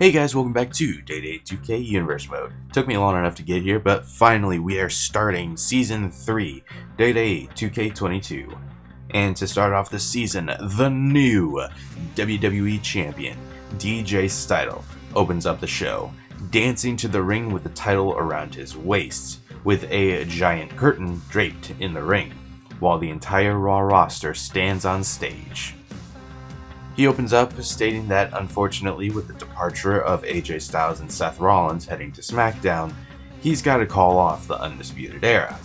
Hey guys, welcome back to WWE 2K Universe Mode. Took me long enough to get here, but finally we are starting Season 3, WWE 2K22. And to start off the season, the new WWE Champion, DJ Steidle, opens up the show, dancing to the ring with the title around his waist, with a giant curtain draped in the ring, while the entire Raw roster stands on stage. He opens up stating that, unfortunately, with the departure of AJ Styles and Seth Rollins heading to SmackDown, he's got to call off the Undisputed Era.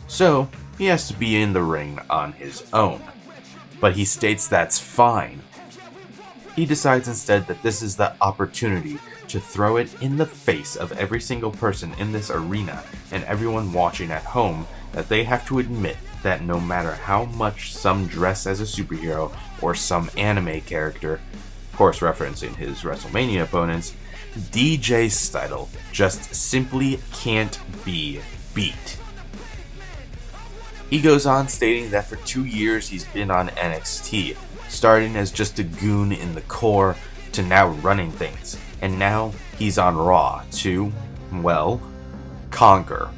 So, he has to be in the ring on his own. But he states that's fine. He decides instead that this is the opportunity to throw it in the face of every single person in this arena and everyone watching at home that they have to admit that no matter how much some dress as a superhero or some anime character, of course referencing his WrestleMania opponents, DJ Steidle just simply can't be beat. He goes on stating that for 2 years he's been on NXT, starting as just a goon in the core to now running things, and now he's on Raw to, well, conquer.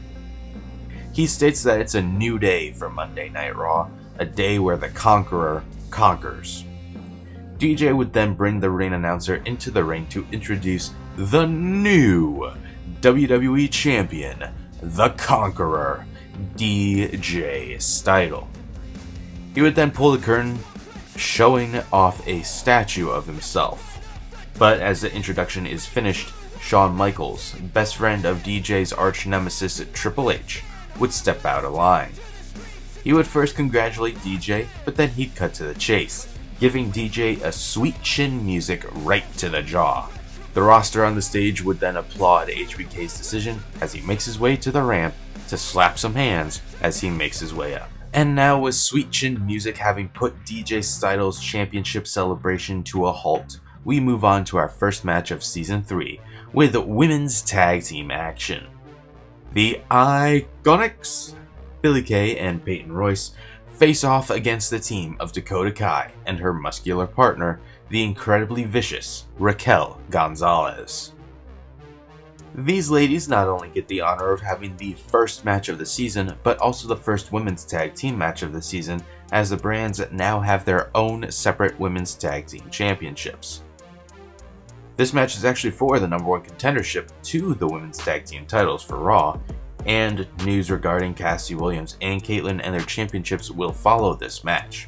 He states that it's a new day for Monday Night Raw, a day where the conqueror conquers. DJ would then bring the ring announcer into the ring to introduce the new WWE Champion, the Conqueror, DJ Steidle. He would then pull the curtain, showing off a statue of himself. But as the introduction is finished, Shawn Michaels, best friend of DJ's arch nemesis Triple H, would step out of line. He would first congratulate DJ, but then he'd cut to the chase, giving DJ a sweet chin music right to the jaw. The roster on the stage would then applaud HBK's decision as he makes his way to the ramp to slap some hands as he makes his way up. And now, with sweet chin music having put DJ Steidle's championship celebration to a halt, we move on to our first match of Season 3 with women's tag team action. The IIconics, Billie Kay and Peyton Royce, face off against the team of Dakota Kai and her muscular partner, the incredibly vicious Raquel Gonzalez. These ladies not only get the honor of having the first match of the season, but also the first women's tag team match of the season, as the brands now have their own separate women's tag team championships. This match is actually for the number one contendership to the women's tag team titles for Raw, and news regarding Cassidy Williams and Caitlyn and their championships will follow this match.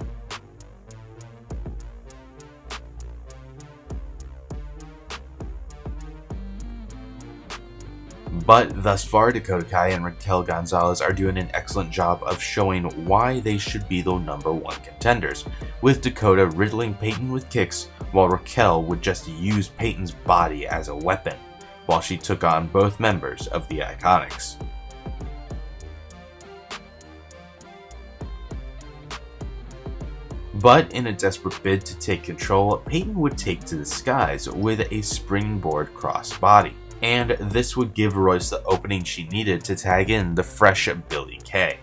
But thus far, Dakota Kai and Raquel Gonzalez are doing an excellent job of showing why they should be the number one contenders, with Dakota riddling Peyton with kicks, while Raquel would just use Peyton's body as a weapon, while she took on both members of the IIconics. But in a desperate bid to take control, Peyton would take to the skies with a springboard crossbody, and this would give Royce the opening she needed to tag in the fresh Billie Kay.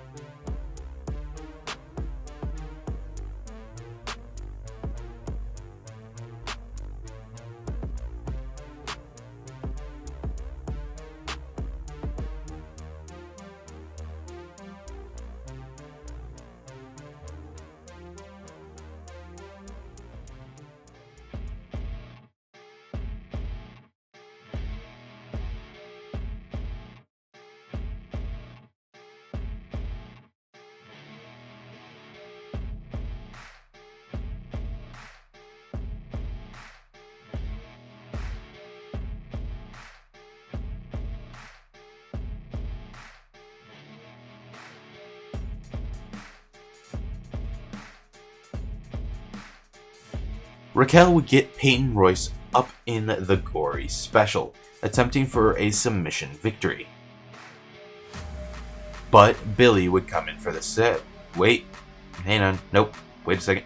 Raquel would get Peyton Royce up in the gory special, attempting for a submission victory. But Billie would come in for the save. Wait, hang on, nope, wait a second.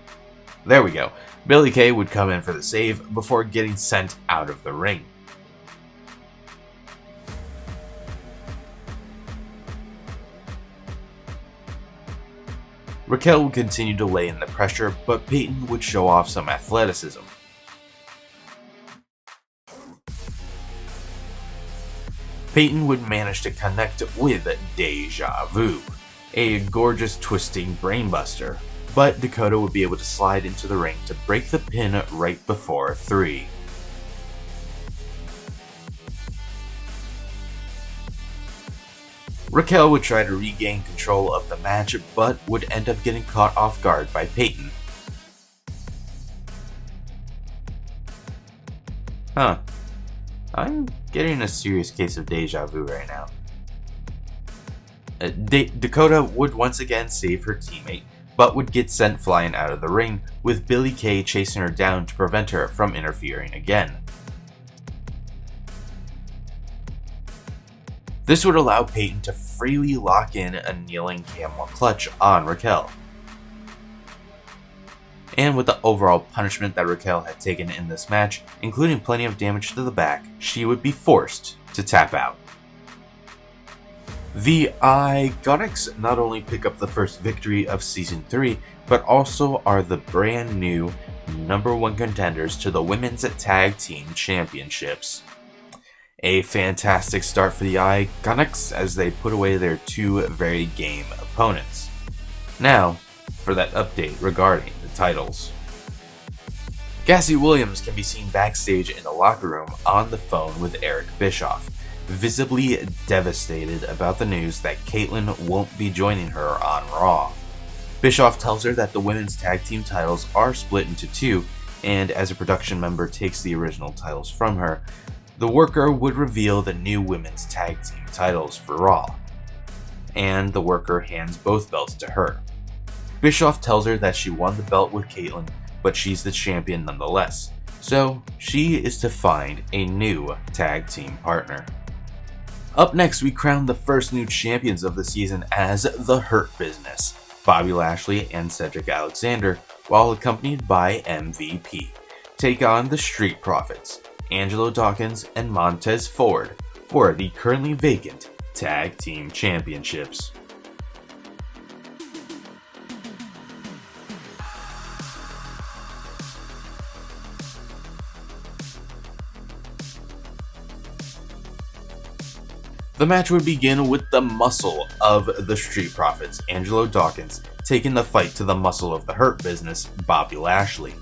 There we go. Billie Kay would come in for the save before getting sent out of the ring. Raquel would continue to lay in the pressure, but Peyton would show off some athleticism. Peyton would manage to connect with Deja Vu, a gorgeous twisting brainbuster, but Dakota would be able to slide into the ring to break the pin right before 3. Raquel would try to regain control of the match, but would end up getting caught off guard by Peyton. I'm getting a serious case of deja vu right now. Dakota would once again save her teammate, but would get sent flying out of the ring, with Billie Kay chasing her down to prevent her from interfering again. This would allow Peyton to freely lock in a kneeling camel clutch on Raquel. And with the overall punishment that Raquel had taken in this match, including plenty of damage to the back, she would be forced to tap out. The IIconics not only pick up the first victory of Season 3, but also are the brand new #1 contenders to the Women's Tag Team Championships. A fantastic start for the IIconics as they put away their 2 very game opponents. Now, for that update regarding the titles. Cassie Williams can be seen backstage in the locker room on the phone with Eric Bischoff, visibly devastated about the news that Caitlyn won't be joining her on Raw. Bischoff tells her that the women's tag team titles are split into 2, and as a production member takes the original titles from her, the worker would reveal the new women's tag team titles for Raw, and the worker hands both belts to her. Bischoff tells her that she won the belt with Caitlyn, but she's the champion nonetheless, so she is to find a new tag team partner. Up next, we crown the first new champions of the season as The Hurt Business, Bobby Lashley and Cedric Alexander, while accompanied by MVP, take on the Street Profits, Angelo Dawkins and Montez Ford, for the currently vacant Tag Team Championships. The match would begin with the muscle of the Street Profits, Angelo Dawkins, taking the fight to the muscle of the Hurt Business, Bobby Lashley.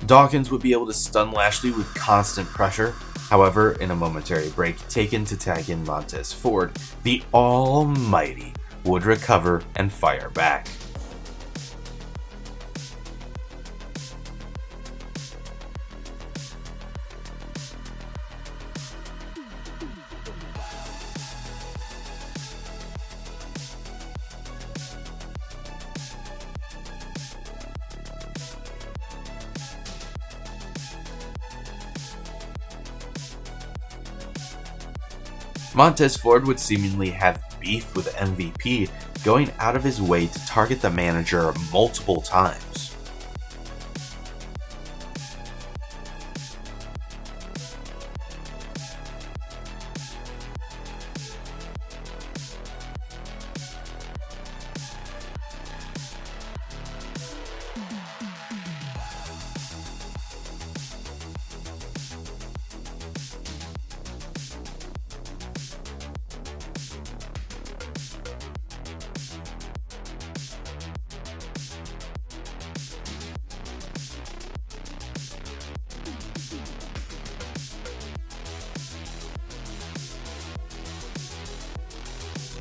Dawkins would be able to stun Lashley with constant pressure, however, in a momentary break taken to tag in Montez Ford, the Almighty would recover and fire back. Montez Ford would seemingly have beef with MVP, going out of his way to target the manager multiple times.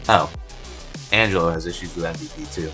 Oh, Angelo has issues with MVP too.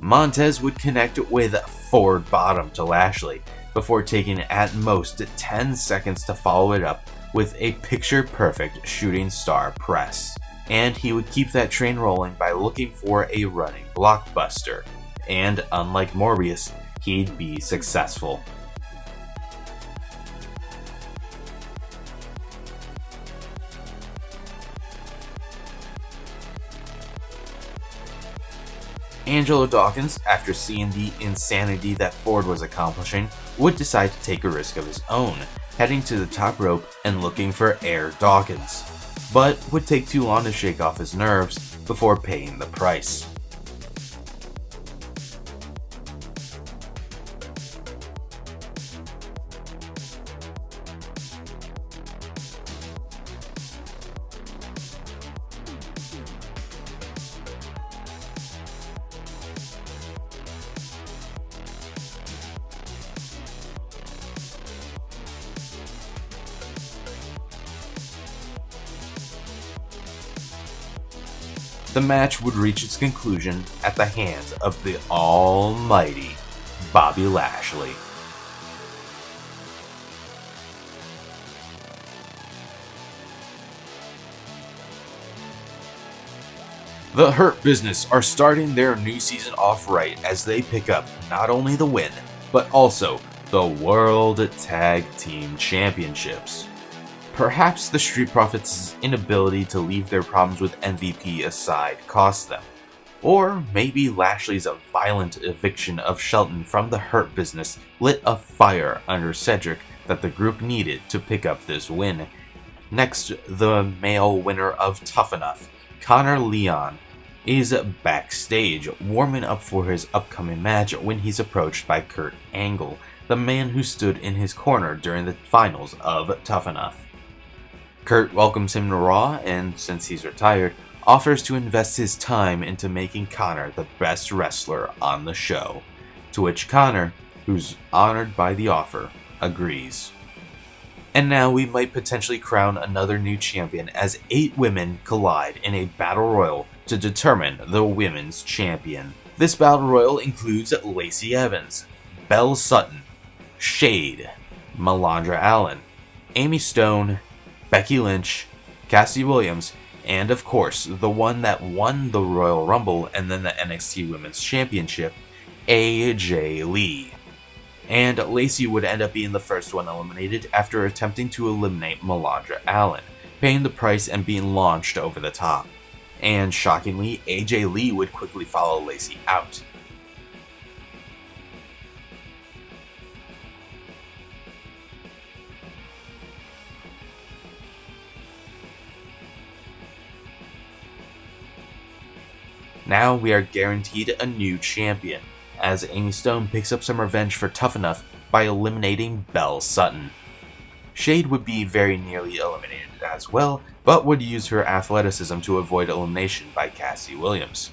Montez would connect with forward bottom to Lashley, before taking at most 10 seconds to follow it up with a picture-perfect shooting star press. And he would keep that train rolling by looking for a running blockbuster, and unlike Morbius, he'd be successful. Angelo Dawkins, after seeing the insanity that Ford was accomplishing, would decide to take a risk of his own, heading to the top rope and looking for Air Dawkins, but would take too long to shake off his nerves before paying the price. The match would reach its conclusion at the hands of the almighty Bobby Lashley. The Hurt Business are starting their new season off right as they pick up not only the win, but also the World Tag Team Championships. Perhaps the Street Profits' inability to leave their problems with MVP aside cost them. Or maybe Lashley's violent eviction of Shelton from the Hurt Business lit a fire under Cedric that the group needed to pick up this win. Next, the male winner of Tough Enough, Connor Leon, is backstage warming up for his upcoming match when he's approached by Kurt Angle, the man who stood in his corner during the finals of Tough Enough. Kurt welcomes him to Raw, and since he's retired, offers to invest his time into making Connor the best wrestler on the show, to which Connor, who's honored by the offer, agrees. And now we might potentially crown another new champion as 8 women collide in a battle royal to determine the women's champion. This battle royal includes Lacey Evans, Belle Sutton, Shade, Malandra Allen, Amy Stone, Becky Lynch, Cassidy Williams, and of course, the one that won the Royal Rumble and then the NXT Women's Championship, AJ Lee. And Lacey would end up being the first one eliminated after attempting to eliminate Malandra Allen, paying the price and being launched over the top. And shockingly, AJ Lee would quickly follow Lacey out. Now we are guaranteed a new champion, as Amy Stone picks up some revenge for Tough Enough by eliminating Belle Sutton. Shade would be very nearly eliminated as well, but would use her athleticism to avoid elimination by Cassidy Williams.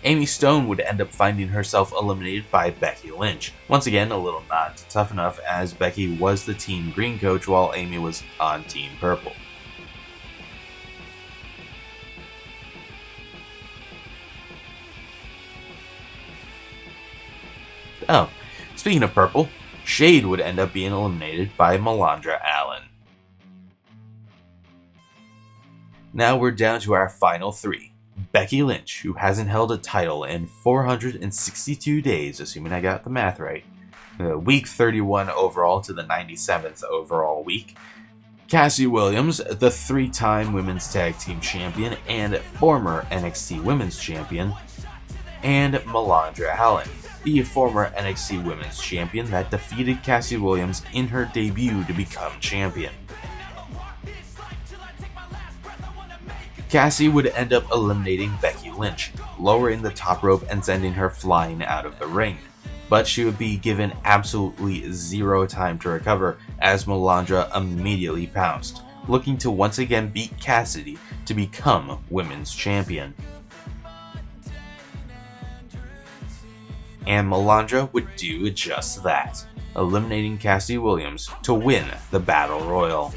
Amy Stone would end up finding herself eliminated by Becky Lynch. Once again, a little nod to Tough Enough, as Becky was the Team Green coach while Amy was on Team Purple. Oh, speaking of Purple, Shade would end up being eliminated by Malandra Allen. Now we're down to our final 3. Becky Lynch, who hasn't held a title in 462 days, assuming I got the math right. Week 31 overall to the 97th overall week. Cassidy Williams, the 3-time Women's Tag Team Champion and former NXT Women's Champion. And Malandra Allen, the former NXT Women's Champion that defeated Cassidy Williams in her debut to become champion. Cassie would end up eliminating Becky Lynch, lowering the top rope and sending her flying out of the ring. But she would be given absolutely zero time to recover as Malandra immediately pounced, looking to once again beat Cassidy to become Women's Champion. And Malandra would do just that, eliminating Cassidy Williams to win the Battle Royal.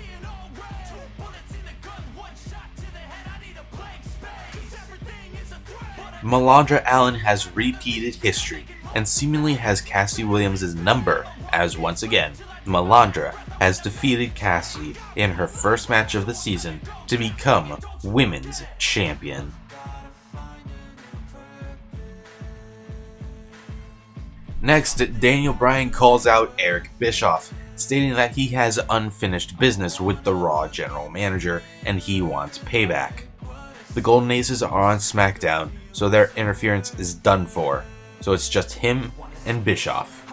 Malandra Allen has repeated history and seemingly has Cassidy Williams' number, as once again, Malandra has defeated Cassidy in her first match of the season to become Women's Champion. Next, Daniel Bryan calls out Eric Bischoff, stating that he has unfinished business with the Raw general manager and he wants payback. The Golden Aces are on SmackDown, so their interference is done for, so it's just him and Bischoff.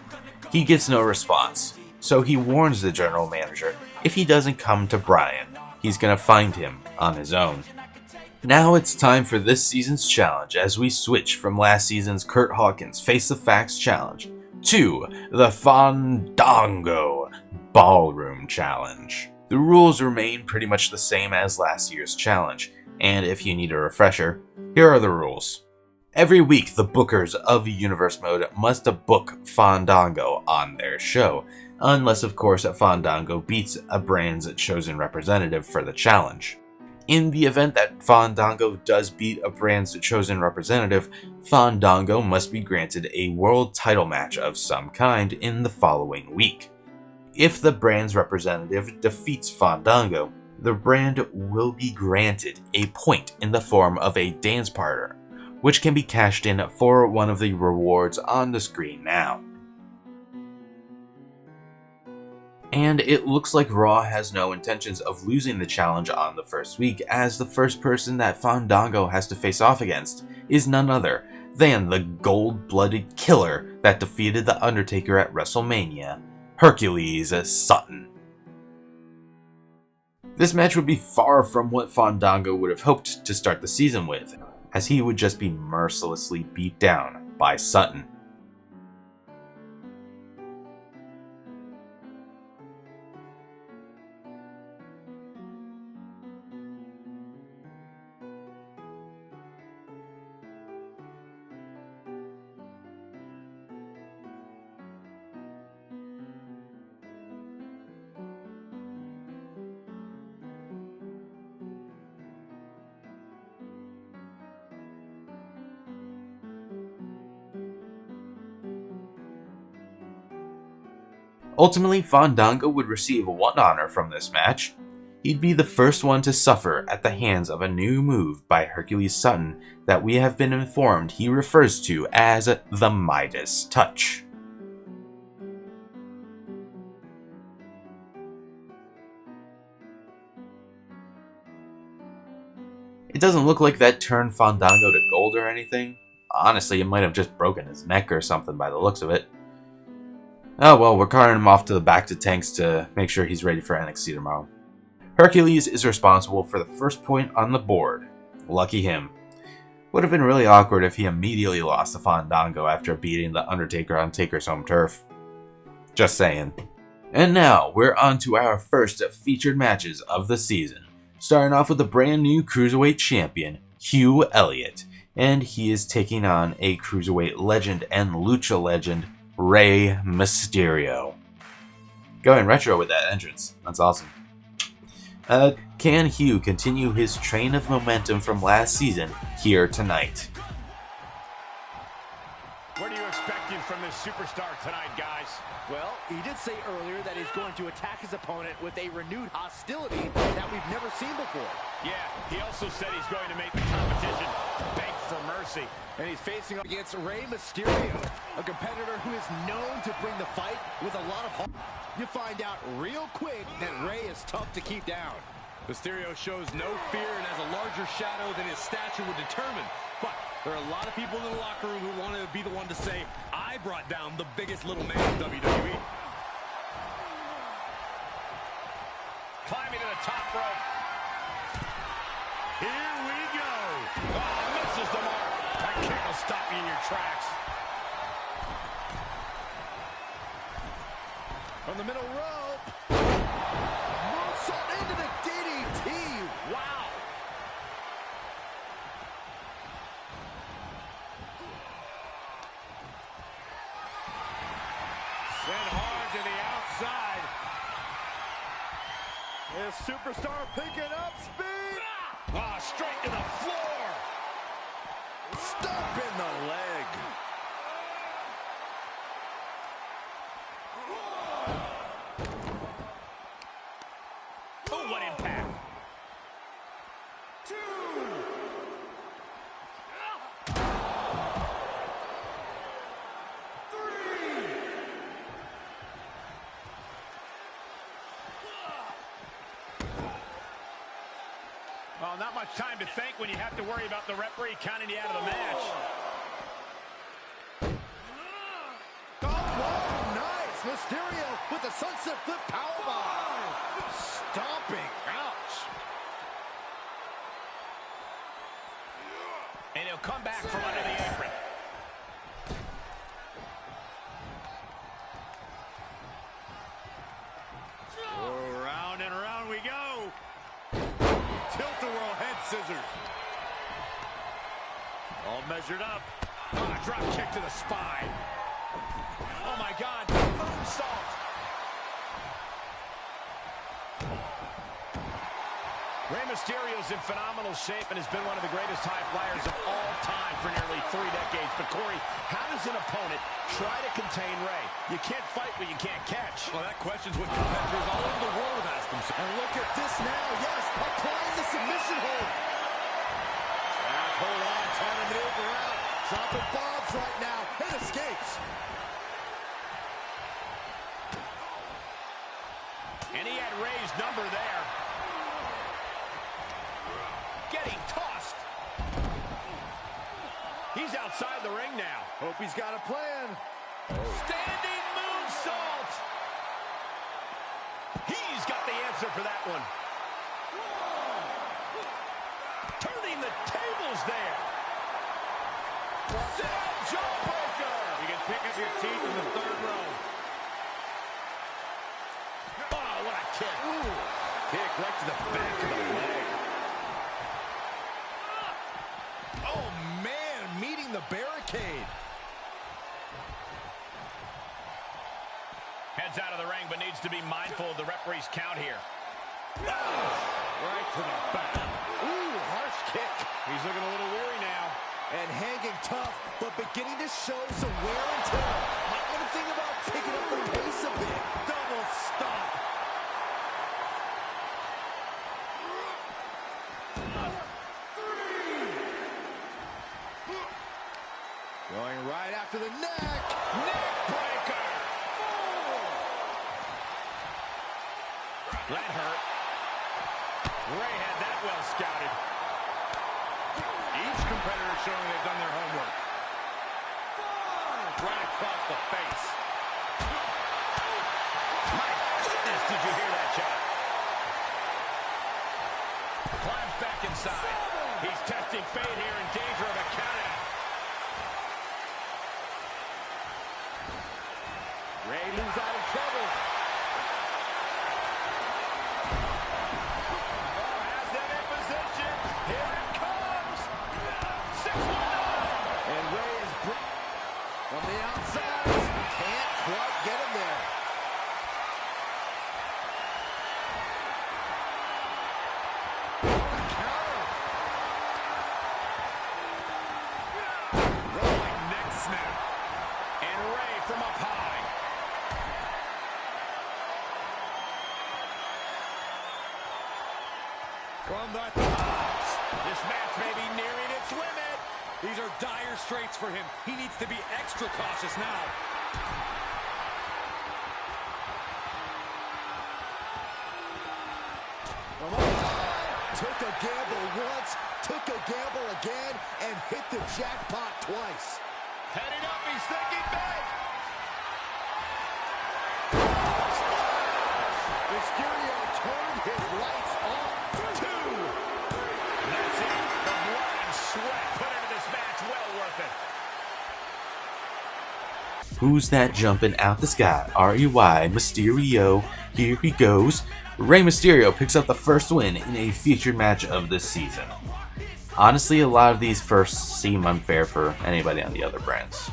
He gets no response, so he warns the general manager if he doesn't come to Bryan, he's gonna find him on his own. Now it's time for this season's challenge as we switch from last season's Curt Hawkins Face the Facts challenge to the Fandango Ballroom Challenge. The rules remain pretty much the same as last year's challenge, and if you need a refresher, here are the rules. Every week, the bookers of Universe Mode must book Fandango on their show, unless of course Fandango beats a brand's chosen representative for the challenge. In the event that Fandango does beat a brand's chosen representative, Fandango must be granted a world title match of some kind in the following week. If the brand's representative defeats Fandango, the brand will be granted a point in the form of a dance partner, which can be cashed in for one of the rewards on the screen now. And it looks like Raw has no intentions of losing the challenge on the first week, as the first person that Fandango has to face off against is none other than the gold-blooded killer that defeated The Undertaker at WrestleMania, Hercules Sutton. This match would be far from what Fandango would have hoped to start the season with, as he would just be mercilessly beat down by Sutton. Ultimately, Fandango would receive one honor from this match. He'd be the first one to suffer at the hands of a new move by Hercules Sutton that we have been informed he refers to as the Midas Touch. It doesn't look like that turned Fandango to gold or anything. Honestly, it might have just broken his neck or something by the looks of it. Oh well, we're carting him off to the back to tanks to make sure he's ready for NXT tomorrow. Hercules is responsible for the first point on the board. Lucky him. Would have been really awkward if he immediately lost to Fandango after beating The Undertaker on Taker's home turf. Just saying. And now, we're on to our first featured matches of the season. Starting off with the brand new Cruiserweight Champion, Hugh Elliott. And he is taking on a Cruiserweight legend and Lucha legend, Rey Mysterio. Going retro with that entrance. That's awesome. Can Hugh continue his train of momentum from last season here tonight? What are you expecting from this superstar tonight, guys? Well, he did say earlier that he's going to attack his opponent with a renewed hostility that we've never seen before. Yeah, he also said he's going to make the competition beg for mercy. And he's facing up against Rey Mysterio, a competitor who is known to bring the fight with a lot of heart. You find out real quick that Rey is tough to keep down. Mysterio shows no fear and has a larger shadow than his stature would determine. But there are a lot of people in the locker room who want to be the one to say, I brought down the biggest little man in WWE. Climbing to the top rope. Here we go. Oh, misses the mark. That kick will stop you in your tracks. From the middle rope. Moonsault into the DDT. Wow. Sent hard to the outside. This superstar picking up speed. Ah, straight to the floor. Stomp in the leg. much time to think when you have to worry about the referee counting you out of the match. Oh, whoa, nice. Mysterio with the sunset flip powerbomb. Stomping. Ouch. And he'll come back from under the apron. Oh, round and round we go. Tilt-a-whirl head scissors. All measured up. Oh, drop kick to the spine. Oh my God. Moonsault. Rey Mysterio's in phenomenal shape and has been one of the greatest high flyers of all time for nearly 3 decades. But Corey, how does an opponent try to contain Rey? You can't fight what you can't catch. Well, that question's what competitors all over the world have asked themselves. And look at this now. Yes, applying the submission hold. Hold on, trying to maneuver out. Dropping bombs right now. And escapes. And he had Rey's number there. Getting tossed. He's outside the ring now. Hope he's got a plan. Standing moonsault. He's got the answer for that one. Turning the tables there. Down jawbreaker. You can pick up your teeth in the 3rd row. Oh, what a kick. Ooh. Kick right to the back of the leg. Oh, man, meeting the barricade. Heads out of the ring, but needs to be mindful of the referee's count here. Oh, right to the back. Ooh, harsh kick. He's looking a little weary now. And hanging tough, but beginning to show some wear and tear. Might want to think about taking up the pace a bit. Double stop. Going right after the neck. Neck breaker. That hurt. Rey had that well scouted. Each competitor showing they've done their homework. Right across the face. My goodness, did you hear that shot? Climbs back inside. He's testing fate here, in danger of a countout. Rey moves out of trouble. Oh, has them in position. Here it comes. 619. And Rey is from the outside. Can't quite get him there. Counter. Rolling neck snap. And Rey from up high. From the tops. This match may be nearing its limit. These are dire straits for him. He needs to be extra cautious now. Took a gamble once, took a gamble again, and hit the jackpot twice. Heading up, he's thinking big. Mysterio turned his lights off. 2. That's it. The blood and sweat put into this match, well worth it. Who's that jumping out the sky? REY Mysterio. Here he goes. Rey Mysterio picks up the first win in a featured match of this season. Honestly, a lot of these firsts seem unfair for anybody on the other brands.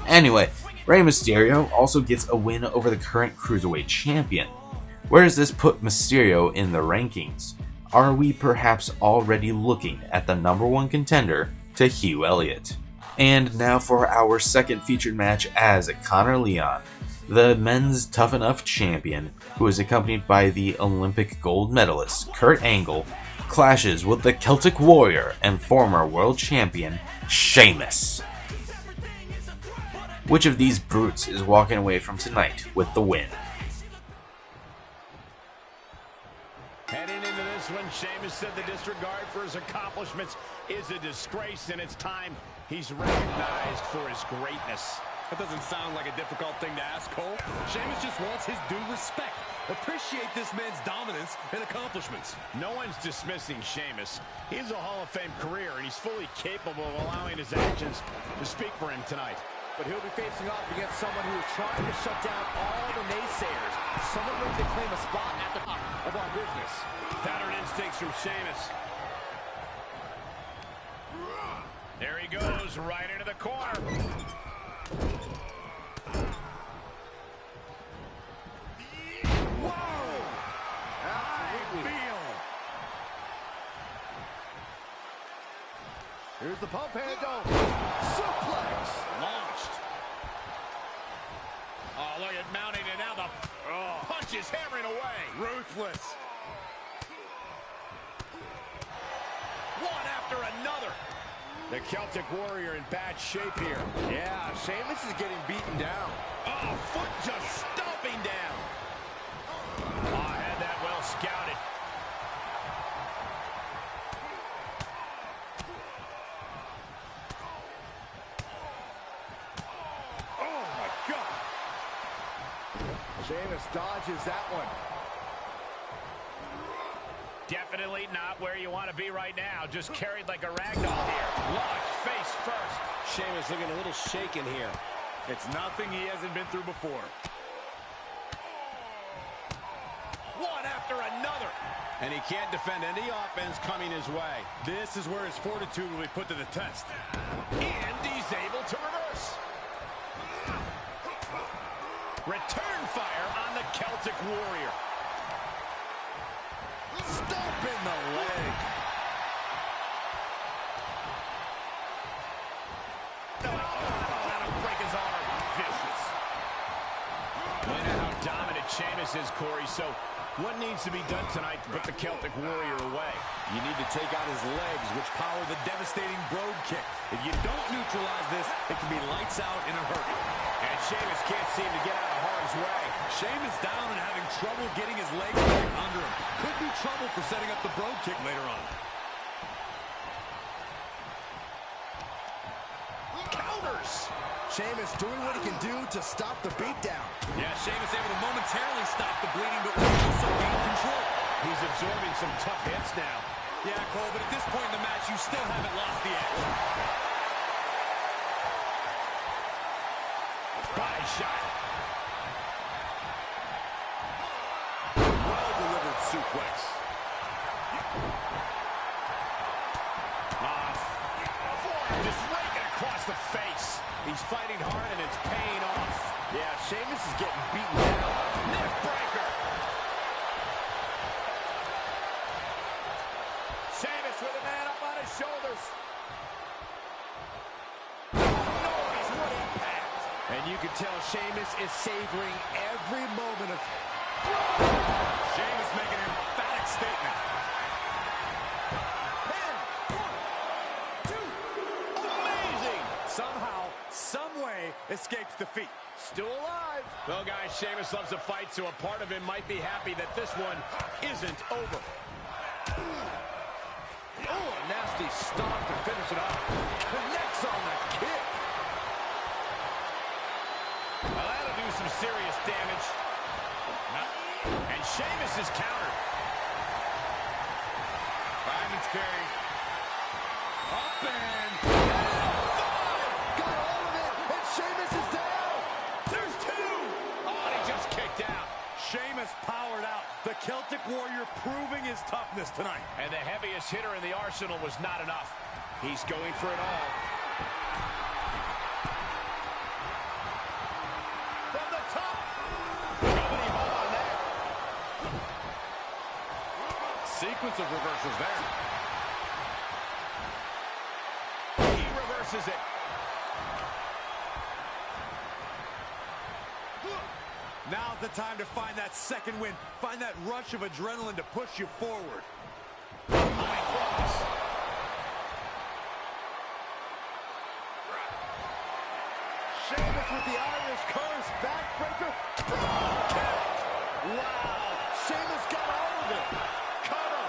Anyway, Rey Mysterio also gets a win over the current cruiserweight champion. Where does this put Mysterio in the rankings? Are we perhaps already looking at the #1 contender to Hugh Elliott? And now for our second featured match as Connor Leon, the men's Tough Enough champion, who is accompanied by the Olympic gold medalist Kurt Angle, clashes with the Celtic Warrior and former world champion Sheamus. Which of these brutes is walking away from tonight with the win? Heading into this this one. Sheamus said the disregard for his accomplishments is a disgrace, and it's time he's recognized for his greatness. That doesn't sound like a difficult thing to ask, Cole. Sheamus just wants his due respect. Appreciate this man's dominance and accomplishments. No one's dismissing Sheamus. He has a Hall of Fame career, and he's fully capable of allowing his actions to speak for him tonight. But he'll be facing off against someone who is trying to shut down all the naysayers. Someone ready to claim a spot at the top of our business. Pattern instincts from Sheamus. There he goes, right into the corner. Whoa! Absolutely. Here's the pump handle. Suplex. Launched. Oh, look at mounting it now. The punch is hammering away. Ruthless. One after another. The Celtic Warrior in bad shape here. Yeah, Sheamus is getting beaten down. Oh, foot just stomping down. Oh, had that well scouted. Oh, my God. Sheamus dodges that one. Definitely not where you want to be right now. Just carried like a ragdoll here. Launched face first. Sheamus looking a little shaken here. It's nothing he hasn't been through before. One after another. And he can't defend any offense coming his way. This is where his fortitude will be put to the test. And he's able to reverse. Return fire on the Celtic Warrior. Stomp in the leg. That'll break his arm. Vicious. We know how dominant Sheamus is, Corey, so what needs to be done tonight to put the Celtic Warrior away? You need to take out his legs, which power the devastating brogue kick. If you don't neutralize this, it can be lights out in a hurry. And Sheamus can't seem to get out of harm's way. Sheamus down and having trouble getting his legs back under him. Could be trouble for setting up the brogue kick later on. Counters! Sheamus doing what he can do to stop the beatdown. Yeah, Sheamus able to momentarily stop the bleeding, but will also gain control. He's absorbing some tough hits now. Yeah, Cole, but at this point in the match, you still haven't lost the edge. Body shot. Well-delivered suplex. Forearm just raking across the face. He's fighting hard and it's paying off. Yeah, Sheamus is getting beaten down. Neck breaker. Sheamus with a man up on his shoulders. Noise, what impact. And you can tell Sheamus is savoring every moment of... Sheamus making an emphatic statement. Amazing. Somehow, someway, escapes defeat. Still alive. Well, guys, Sheamus loves to fight, so a part of him might be happy that this one isn't over. Oh, a nasty stomp to finish it off. Connects on the kick. Well, that'll do some serious damage. And Sheamus is countered. Diamond's carry. Up and... Got all of it, and Sheamus is down. There's two. Oh, and he just kicked out. Sheamus powered out. The Celtic Warrior proving his toughness tonight. And the heaviest hitter in the arsenal was not enough. He's going for it all. From the top. Nobody home on that. Sequence of reversals there. He reverses it. Now's the time to find that second win. Find that rush of adrenaline to push you forward. High cross. Sheamus with the Irish curse. Backbreaker. Wow. Sheamus got all of it. Cover.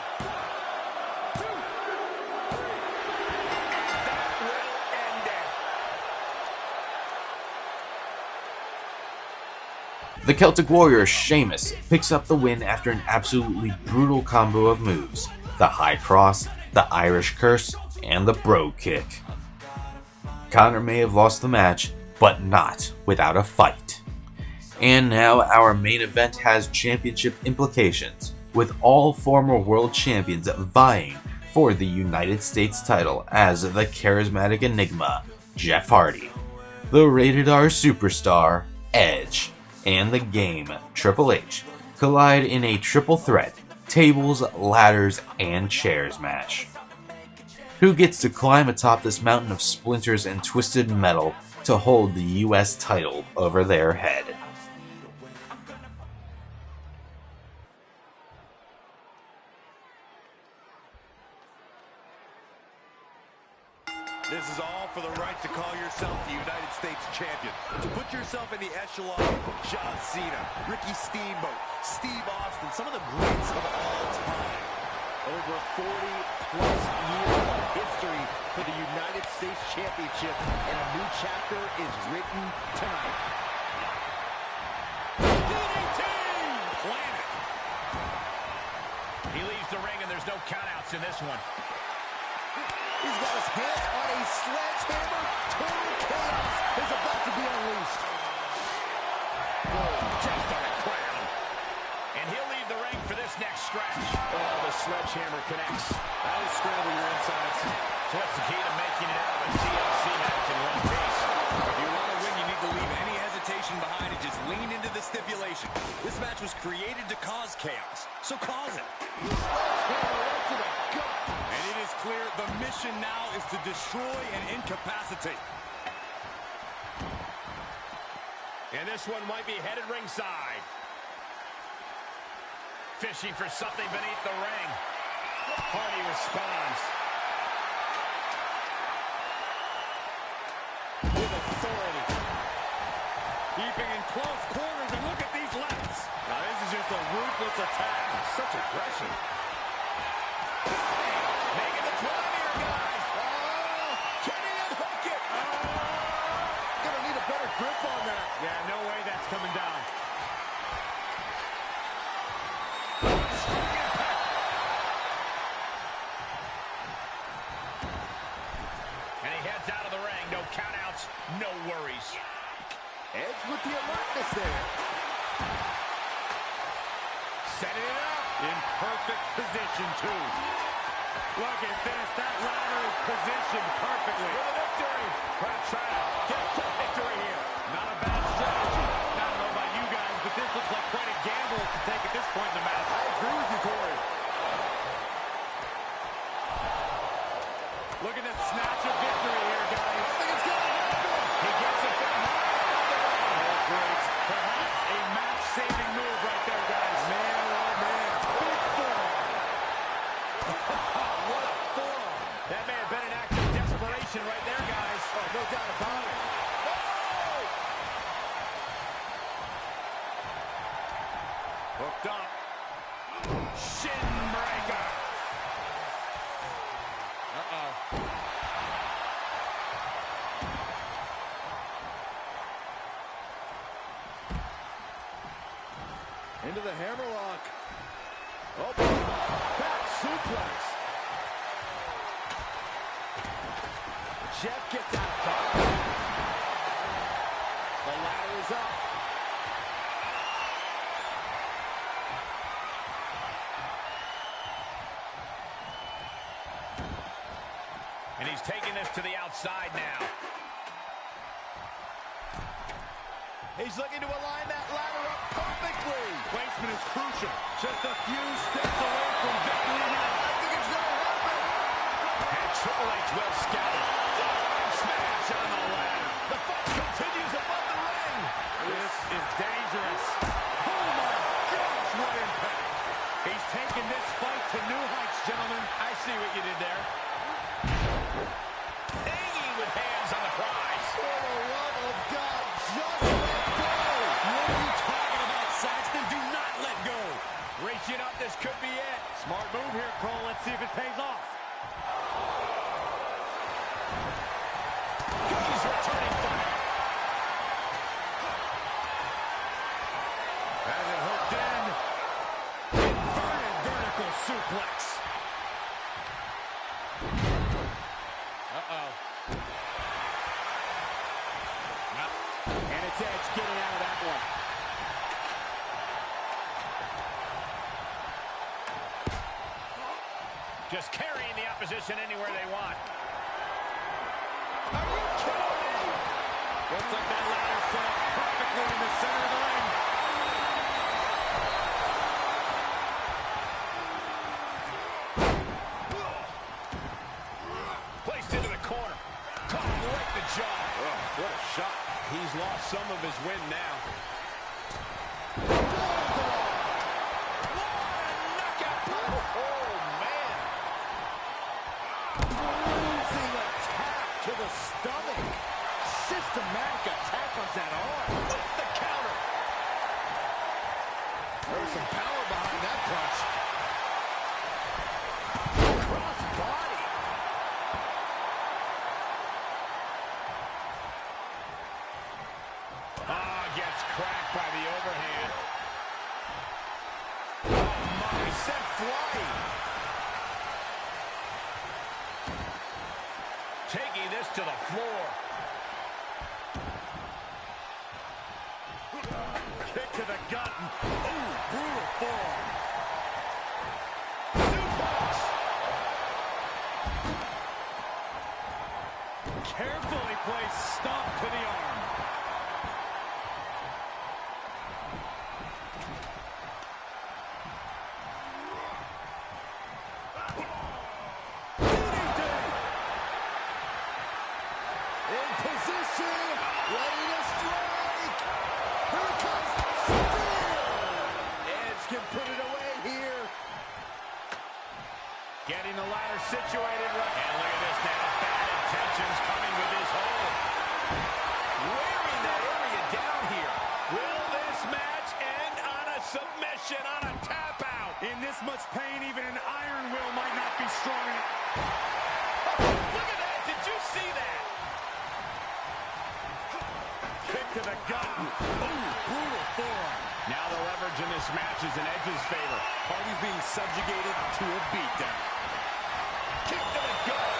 The Celtic Warrior Sheamus picks up the win after an absolutely brutal combo of moves: the High Cross, the Irish Curse, and the Bro Kick. Connor may have lost the match, but not without a fight. And now our main event has championship implications, with all former world champions vying for the United States title as the charismatic enigma Jeff Hardy, the Rated R superstar Edge, and the Game Triple H collide in a triple threat tables, ladders, and chairs match. Who gets to climb atop this mountain of splinters and twisted metal to hold the US title over their head? This is all for the right to call yourself the United States champion. To put yourself in the echelon of John Cena, Ricky Steamboat, Steve Austin, some of the greats of all time. Over 40-plus years of history for the United States Championship, and a new chapter is written tonight. DDT! Planet. He leaves the ring, and there's no countouts in this one. He's got his hands on a sledgehammer. Total chaos is about to be unleashed. Whoa, just on the ground. And he'll leave the ring for this next stretch. Oh, the sledgehammer connects. That'll scramble your insides. So what's the key to making it out of a TLC match in one piece? If you want to win, you need to leave any hesitation behind and just lean into the stipulation. This match was created to cause chaos, so cause it. And it is clear the mission now is to destroy and incapacitate. And this one might be headed ringside. Fishing for something beneath the ring. Hardy responds. With authority. Keeping in close quarters, and look at these lefts. Now this is just a ruthless attack. Such aggression. Making the climb here, guys. Can he unhook it? Gonna need a better grip on that. Yeah, no way that's coming down. And he heads out of the ring. No countouts, no worries. Edge with the alertness there. Setting it up. In perfect position, too. Look at this. That ladder is positioned perfectly. For the victory. Crowd trying to get to victory here. Not a bad strategy. I don't know about you guys, but this looks like quite a gamble to take at this point in the match. I agree with you, Corey. Look at this snatch of victory here, guys. I think it's going to happen. He gets it from high. Oh, great. Perhaps a match-saving move right there, guys. Man, oh, man. Big forearm. What a forearm. That may have been an act of desperation right there, guys. Oh, no doubt about it. Oh! Hooked up. Shin breaker. Uh-oh. Into the hammerlock. Oh, back suplex. Jeff gets out of bed. The ladder is up. And he's taking this to the outside now. He's looking to align that ladder up perfectly. Placement is crucial. Just a few steps away from victory now. I think it's going to happen. And Triple H well scouted. Smash on the ladder. The fight continues above the ring. This is dangerous. Oh my gosh, what impact. He's taking this fight to new heights, gentlemen. I see what you did there. Hanging with hands on the prize. For the love of God, just let go. What are you talking about, Saxton? Do not let go. Reaching up, this could be it. Smart move here, Cole. Let's see if it pays off. edge getting out of that one. Just carrying the opposition anywhere they want. Are you kidding me? Looks like that ladder set up perfectly in the center of the ring. Placed into the corner. Caught right in the jaw. Oh, what a shot. He's lost some of his wind now. To the stomach. Systematic attack on that arm. With the counter. There's some power behind that punch. Cross body. Ah, gets cracked by the overhand. Oh my, sent flying. Taking this to the floor. Kick to the gut. Ooh, brutal form. Suplex. Carefully placed stomp to the arm. Ready to strike! Here comes Steidle! Edge can put it away here. Getting the ladder situated right. And look at this now. Bad intentions coming with his hold. Wearing that area down here. Will this match end on a submission, on a tap out? In this much pain, even an iron will might not be strong enough. Look at that. Did you see that? To the gut. Ooh, brutal form. Now the leverage in this match is in Edge's favor. Hardy's being subjugated to a beatdown. Kick to the gut.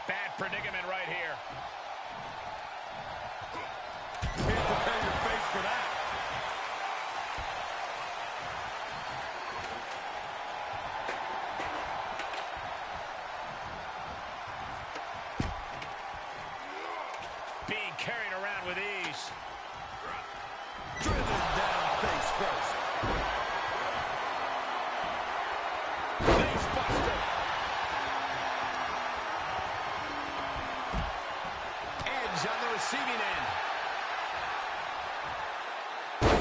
Bad predicament right here. Can't prepare your face for that. Carried around with ease. Driven down face first. Face buster. Edge on the receiving end.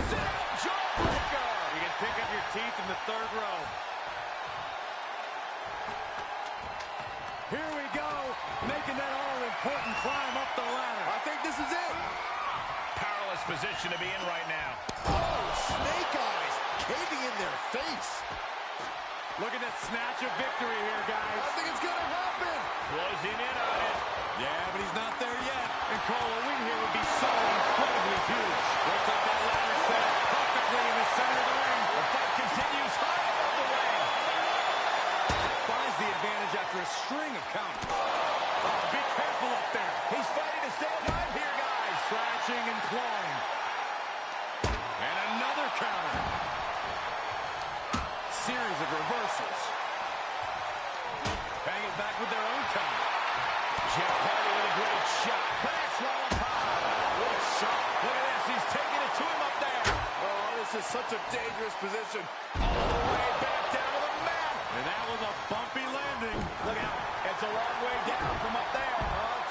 Sit-out jawbreaker. You can pick up your teeth in the third row. Here we go, making that all-important climb up the ladder. I think this is it. Powerless position to be in right now. Oh, snake eyes caving in their face. Look at that snatch of victory here, guys. I think it's going to happen. Closing in on it. Yeah, but he's not there yet. And Cole, a win here would be so incredibly huge. Looks like that ladder set up perfectly in the center of the ring. The fight continues high above the ring. Finds the advantage after a string of counters. Oh, be careful up there. He's fighting to stay alive here, guys. Scratching and clawing. And another counter. Series of reversals. Bang it back with their own counter. Jeff Hardy with a great shot. Connects while up high. What a shot. Look at this. He's taking it to him up there. Oh, this is such a dangerous position. All the way back down to the mat. And that was a bumpy landing. Look out. It's a long way down from up there.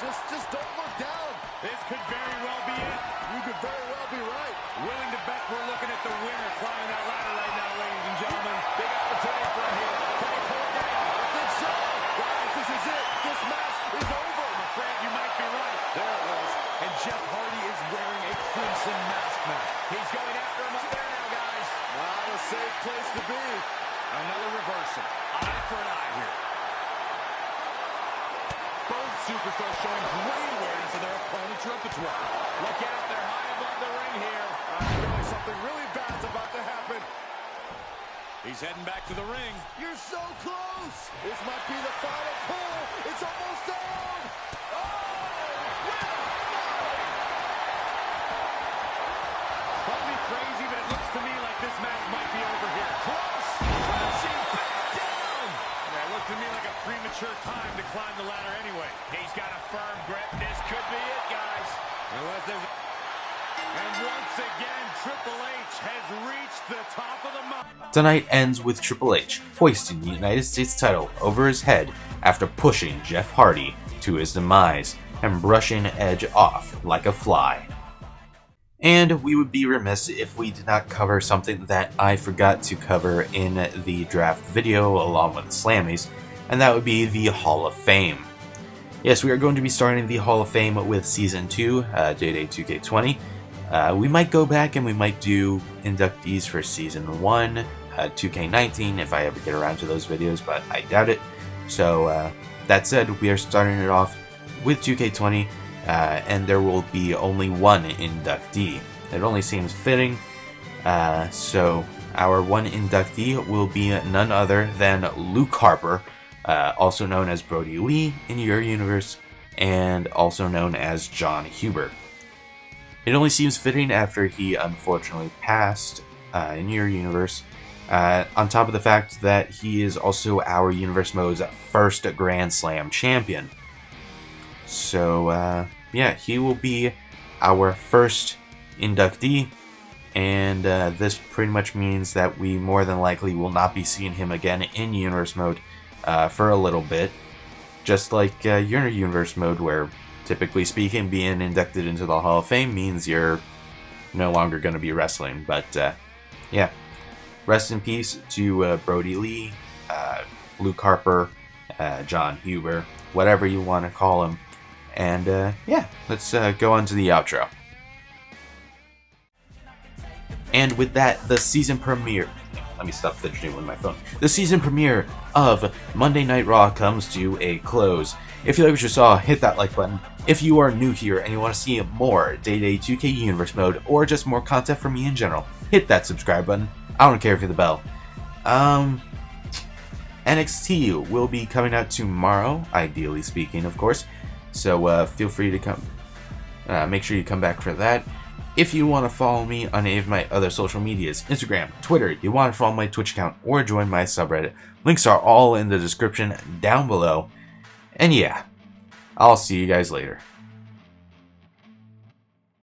Just don't look down. This could very well be it. You could very well be right. Willing to bet we're looking at the winner climbing that ladder right now, ladies and gentlemen. Big opportunity for him here. Can he pull it down? I think so. Guys, this is it. This match is over. I'm afraid you might be right. There it was. And Jeff Hardy is wearing a crimson mask now. He's going after him up there now, guys. Not a safe place to be. Another reversal. Eye for an eye here. Both superstars showing great awareness of their opponent's repertoire. Look out, they're high above the ring here. I feel like something really bad's about to happen. He's He's heading back to the ring. You're so close. This might be the final pull. It's almost down. Oh, Probably crazy, but it looks to me like this match might be over here. close. Crashing back down. Yeah, it looks to me like a premature time to climb the ladder anyway. He's got a firm grip. This could be it, guys. And once again, Triple H has reached the top of the mountain. Tonight ends with Triple H hoisting the United States title over his head after pushing Jeff Hardy to his demise and brushing Edge off like a fly. And we would be remiss if we did not cover something that I forgot to cover in the draft video along with the Slammies, and that would be the Hall of Fame. Yes, we are going to be starting the Hall of Fame with Season 2, Day 2K20. We might go back and we might do inductees for Season 1, 2K19 if I ever get around to those videos, but I doubt it. So that said, we are starting it off with 2K20, and there will be only one inductee. It only seems fitting, so our one inductee will be none other than Luke Harper, also known as Brody Lee in your universe, and also known as John Huber. It only seems fitting after he unfortunately passed in your universe, on top of the fact that he is also our Universe Mode's first Grand Slam champion. So, yeah, he will be our first inductee, and this pretty much means that we more than likely will not be seeing him again in Universe Mode for a little bit, just like your Universe Mode, where typically speaking, being inducted into the Hall of Fame means you're no longer going to be wrestling. But, yeah. Rest in peace to Brody Lee, Luke Harper, John Huber, whatever you want to call him. And, yeah, let's go on to the outro. And with that, the season premiere... Let me stop fidgeting with my phone. The season premiere of Monday Night Raw comes to a close. If you like what you saw, hit that like button. If you are new here and you want to see more Day 2K Universe Mode, or just more content from me in general, hit that subscribe button. I don't care if you're the bell. NXT will be coming out tomorrow, ideally speaking, of course. So feel free to come. Make sure you come back for that. If you want to follow me on any of my other social medias, Instagram, Twitter, you want to follow my Twitch account, or join my subreddit, links are all in the description down below. And yeah, I'll see you guys later.